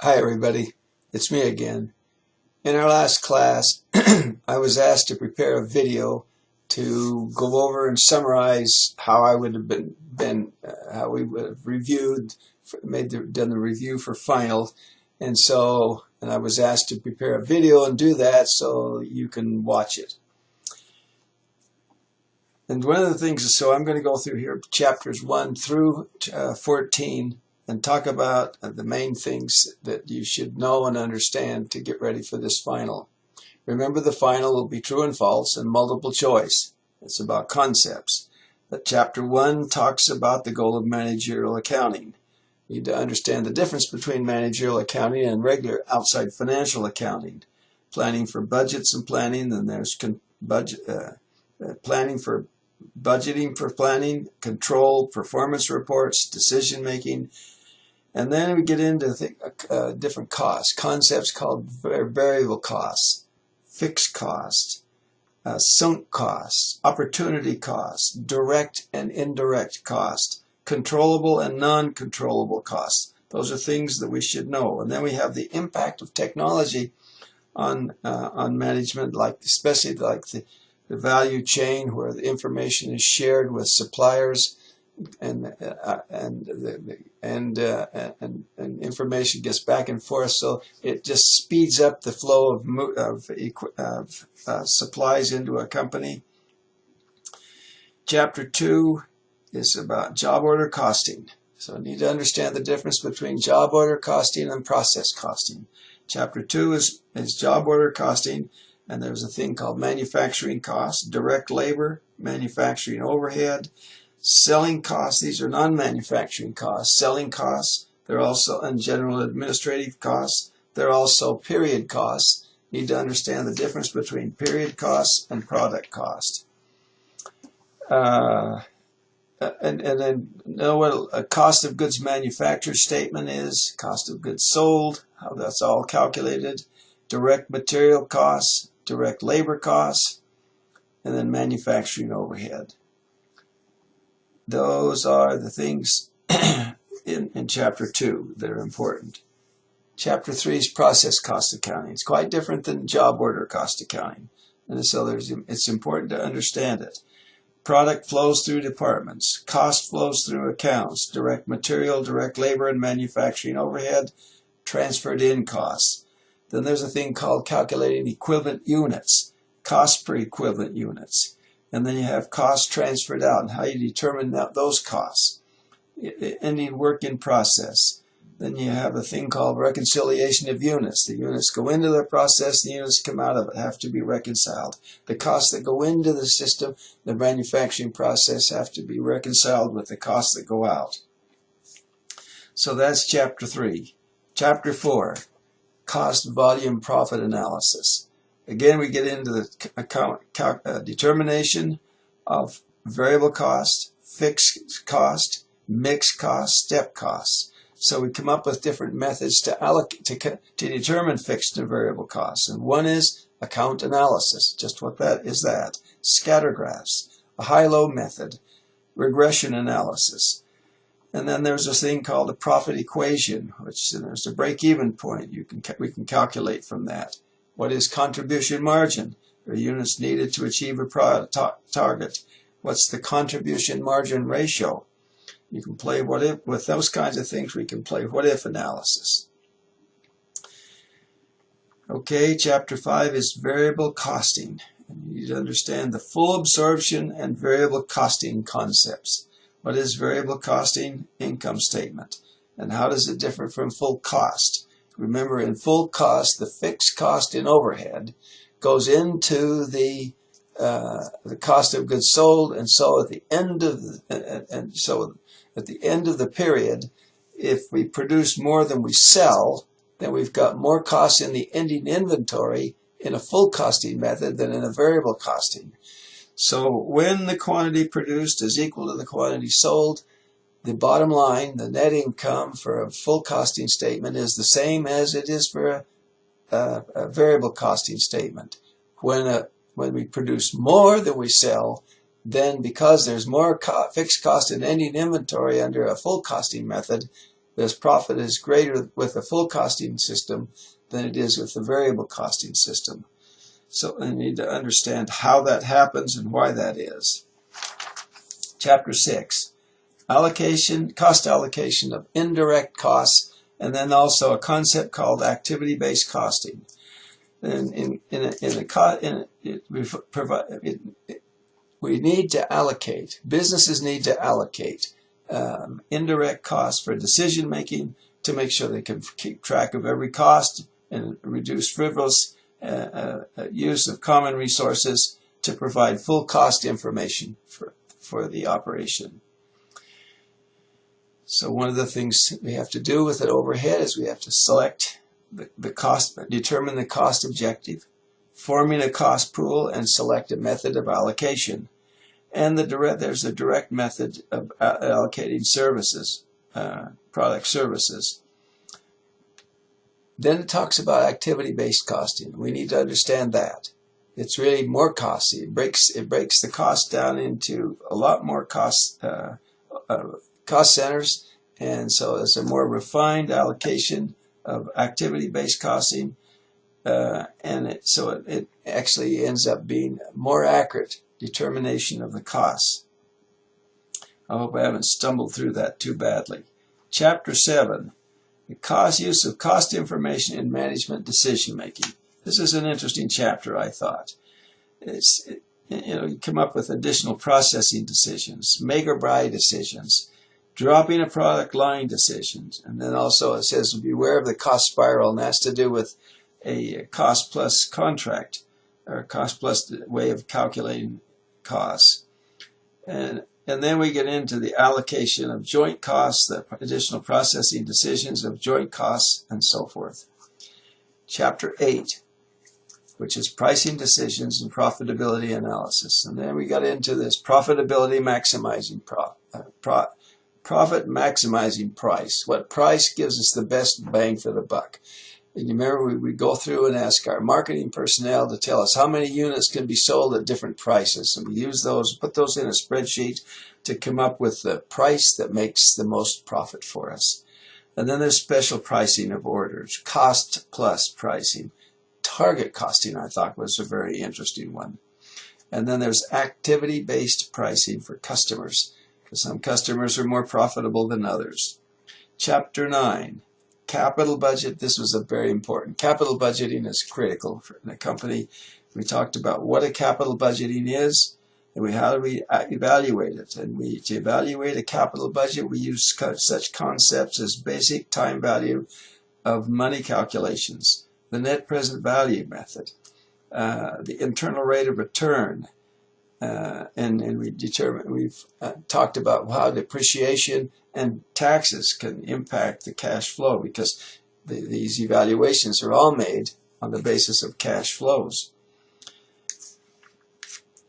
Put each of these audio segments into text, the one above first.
Hi everybody, it's me again. In our last class, I was asked to prepare a video to go over and summarize how I would have how we would have reviewed, done the review for final, and I was asked to prepare a video and do that so you can watch it. And one of the things, so I'm going to go through here chapters 1 through 14. And talk about the main things that you should know and understand to get ready for this final. Remember, the final will be true and false and multiple choice. It's about concepts. But chapter 1 talks about the goal of managerial accounting. You need to understand the difference between managerial accounting and regular outside financial accounting. Planning for budgets and planning, then there's planning for budgeting for planning, control, performance reports, decision making. And then we get into different costs, concepts called variable costs, fixed costs, sunk costs, opportunity costs, direct and indirect costs, controllable and non-controllable costs. Those are things that we should know. And then we have the impact of technology on management, especially the value chain where the information is shared with suppliers. And information gets back and forth, so it just speeds up the flow of supplies into a company. Chapter 2 is about job order costing. So you need to understand the difference between job order costing and process costing. Chapter 2 is job order costing, and there's a thing called manufacturing costs, direct labor, manufacturing overhead, selling costs. These are non-manufacturing costs. Selling costs, they're also in general administrative costs. They're also period costs. You need to understand the difference between period costs and product cost. And then know what a cost of goods manufactured statement is, cost of goods sold, how that's all calculated, direct material costs, direct labor costs, and then manufacturing overhead. Those are the things in Chapter 2 that are important. Chapter 3 is process cost accounting. It's quite different than job order cost accounting. And so it's important to understand it. Product flows through departments. Cost flows through accounts. Direct material, direct labor, and manufacturing overhead, transferred in costs. Then there's a thing called calculating equivalent units, cost per equivalent units. And then you have costs transferred out and how you determine those costs. Ending work in process. Then you have a thing called reconciliation of units. The units go into the process, the units come out of it, have to be reconciled. The costs that go into the system, the manufacturing process, have to be reconciled with the costs that go out. So that's Chapter 3. Chapter 4, cost, volume, profit analysis. Again, we get into the determination of variable cost, fixed cost, mixed cost, step costs. So we come up with different methods to determine fixed and variable costs. And one is account analysis. Just what that is that. Scatter graphs, a high-low method, regression analysis. And then there's this thing called the profit equation, which there's a break-even point we can calculate from that. What is contribution margin? There are units needed to achieve a target. What's the contribution margin ratio? You can play what if with those kinds of things. We can play what if analysis. Okay, Chapter 5 is variable costing. And you need to understand the full absorption and variable costing concepts. What is variable costing? Income statement. And how does it differ from full cost? Remember, in full cost, the fixed cost in overhead goes into the cost of goods sold, and so at the end of the period, if we produce more than we sell, then we've got more costs in the ending inventory in a full costing method than in a variable costing. So when the quantity produced is equal to the quantity sold, the bottom line, the net income for a full costing statement is the same as it is for a variable costing statement. When we produce more than we sell, then because there's more fixed cost in ending inventory under a full costing method, This profit is greater with the full costing system than it is with the variable costing system. So you need to understand how that happens and why that is. Chapter 6, cost allocation of indirect costs, and then also a concept called activity-based costing. And we need to allocate, businesses need to allocate indirect costs for decision making to make sure they can keep track of every cost and reduce frivolous use of common resources to provide full cost information for the operation. So one of the things we have to do with an overhead is we have to select the cost, determine the cost objective, forming a cost pool, and select a method of allocation. And there's a direct method of allocating services, product services. Then it talks about activity-based costing. We need to understand that. It's really more costly. It breaks the cost down into a lot more cost centers, and so it's a more refined allocation of activity-based costing, and it actually ends up being more accurate determination of the costs. I hope I haven't stumbled through that too badly. Chapter 7, the use of cost information in management decision making. This is an interesting chapter, I thought. You come up with additional processing decisions, make or buy decisions, dropping a product line decisions, and then also it says beware of the cost spiral, and that's to do with a cost plus contract or cost plus way of calculating costs. And then we get into the allocation of joint costs, the additional processing decisions of joint costs, and so forth. Chapter 8, which is pricing decisions and profitability analysis. And then we got into this profitability maximizing profit maximizing price. What price gives us the best bang for the buck? And you remember we go through and ask our marketing personnel to tell us how many units can be sold at different prices. And we use those, put those in a spreadsheet to come up with the price that makes the most profit for us. And then there's special pricing of orders, cost plus pricing. Target costing, I thought, was a very interesting one. And then there's activity-based pricing for customers, because some customers are more profitable than others. Chapter 9, capital budget. This was a very important. Capital budgeting is critical for a company. We talked about what a capital budgeting is, and how do we evaluate it. And to evaluate a capital budget, we use such concepts as basic time value of money calculations, the net present value method, the internal rate of return, and we've talked about how depreciation and taxes can impact the cash flow, because these evaluations are all made on the basis of cash flows.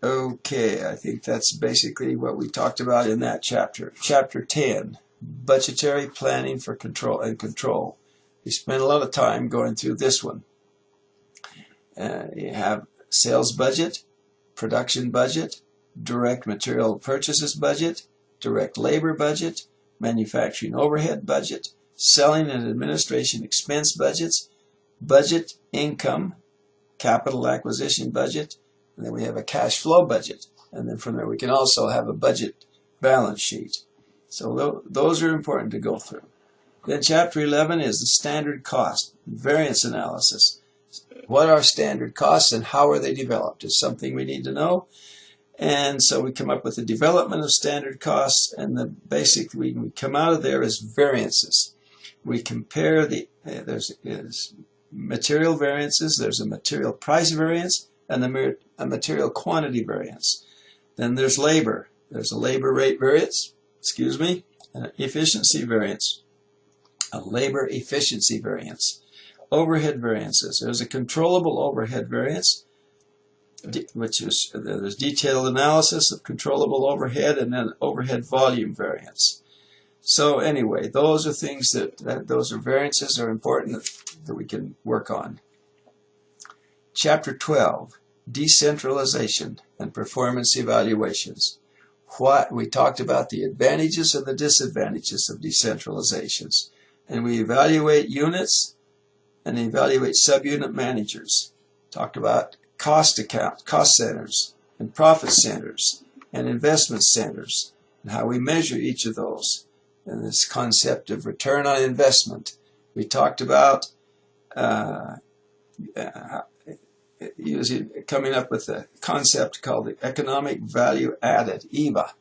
Okay, I think that's basically what we talked about in that chapter. Chapter 10, budgetary planning for control. We spent a lot of time going through this one. You have sales budget, production budget, direct material purchases budget, direct labor budget, manufacturing overhead budget, selling and administration expense budgets, budget income, capital acquisition budget, and then we have a cash flow budget. And then from there we can also have a budget balance sheet. So those are important to go through. Then chapter 11 is the standard cost, variance analysis. What are standard costs and how are they developed is something we need to know. And so we come up with the development of standard costs, and the basic we come out of there is variances. We compare there's material variances, there's a material price variance, and a material quantity variance. Then there's labor. There's a labor rate variance, and an efficiency variance, a labor efficiency variance. Overhead variances. There's a controllable overhead variance, which is there's detailed analysis of controllable overhead, and then overhead volume variance. So anyway, those are things those are variances are important that we can work on. Chapter 12, decentralization and performance evaluations. We talked about the advantages and the disadvantages of decentralizations. And we evaluate units and evaluate subunit managers. Talked about cost centers, and profit centers, and investment centers, and how we measure each of those. And this concept of return on investment. We talked about coming up with a concept called the economic value added, EVA,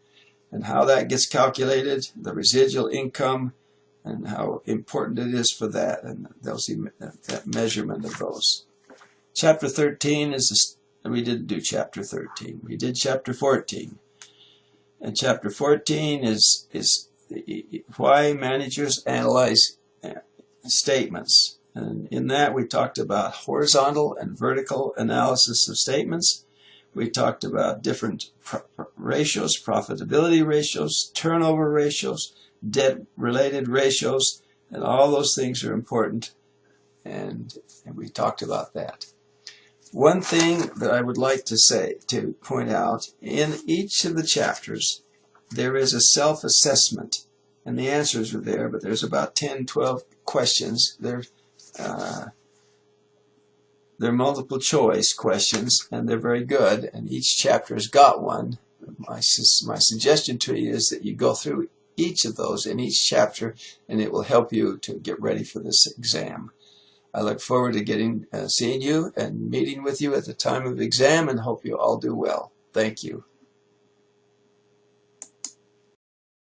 and how that gets calculated, the residual income, and how important it is for that, and that measurement of those. Chapter 13 is we didn't do chapter 13. We did chapter 14. And chapter 14 is why managers analyze statements. And in that we talked about horizontal and vertical analysis of statements. We talked about different ratios, profitability ratios, turnover ratios, debt-related ratios, and all those things are important. And we talked about that. One thing that I would like to point out, in each of the chapters, there is a self-assessment, and the answers are there, but there's about 10, 12 questions. They're multiple choice questions, and they're very good, and each chapter has got one. My suggestion to you is that you go through each of those in each chapter, and it will help you to get ready for this exam. I look forward to seeing you and meeting with you at the time of exam, and hope you all do well. Thank you.